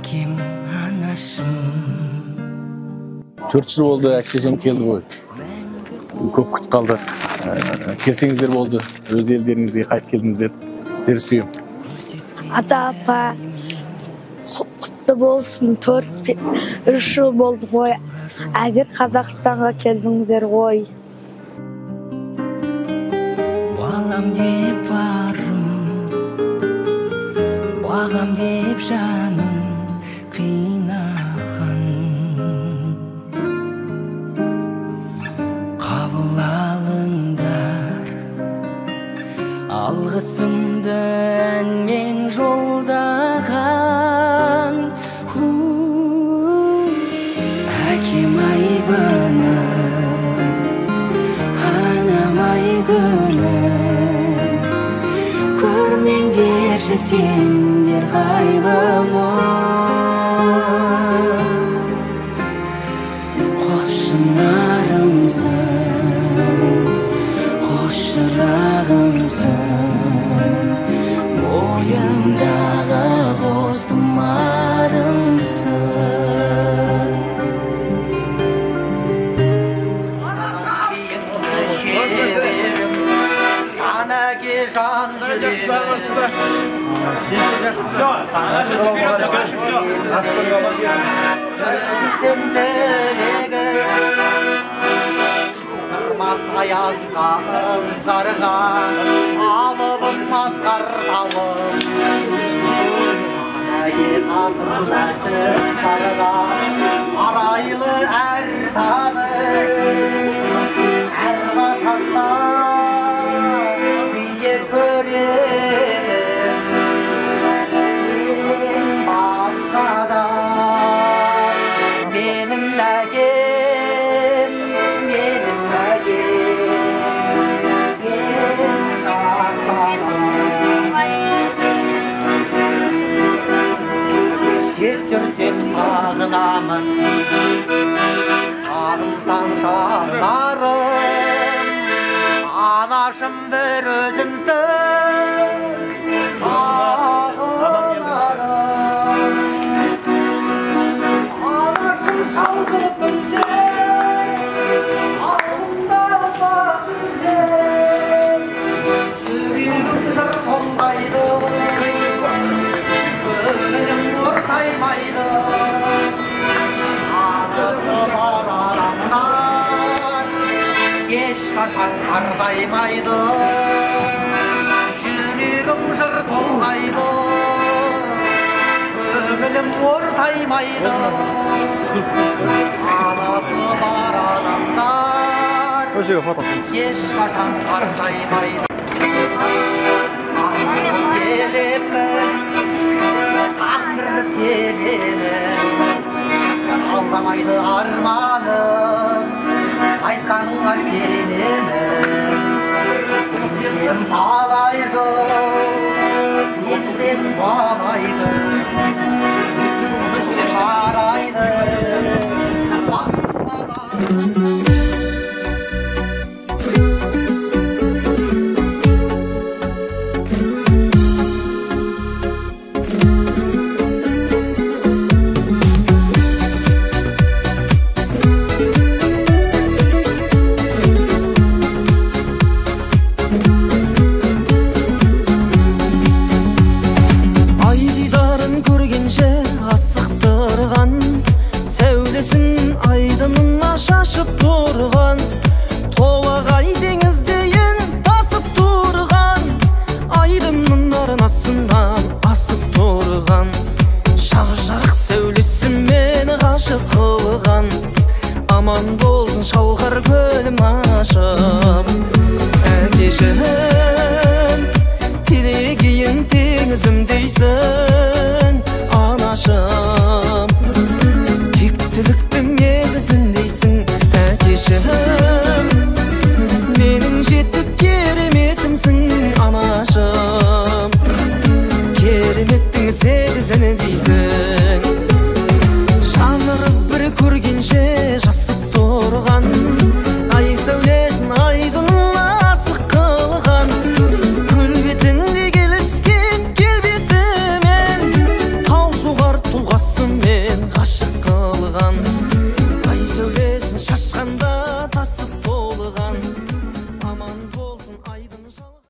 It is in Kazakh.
әкем анашым 4 жыл болды әкшежем келді ғой. Көп күтіп қалдық. Келсеңіздер болды. Өз елдеріңізге қайтып келдіңіздер. Сіздерді сүйемін. Ата апа құтты болсын. 4-3 жыл болды ғой. Әзір Қазақстанға келдіңіздер ғой. Балам деп барым, бағам деп жаным қинаған. Қабыл алыңдар, алғысымды әнмен жолдаған. Әкем айбыным, анам айгүлім, көрмеңдерші сендер қайғымы. Қос шынарымсың, қос шырағымсың, бойымдағы қос тұмарымсың. Жанаге жан жүрегім сөзсен тілегім тұрмас аязға ызғарға алыбым асқар тауым жанаге қасымда сіз барған арайлы әр таным әрқашанда жүрсем сағынамын, сағынсаң шағынарым, анашым бір өзіңсің, сағынарым. Анашым шалқылып күнсе, алдымда ұзақ жүрсем, жүрегім жыр толмайды, көңілім ортаймайды. Ағысы бар адамдар ешқашан қардаймайды. Жүрегім жыр толғайды, көңілім ортаймайды. Ағысы бар адамдар ешқашан қардаймайды. Сағындырып келемін, сағындырып келемін, алдамайды арманым, айтқаныңа сенемін. Сізден талай жыл, сізден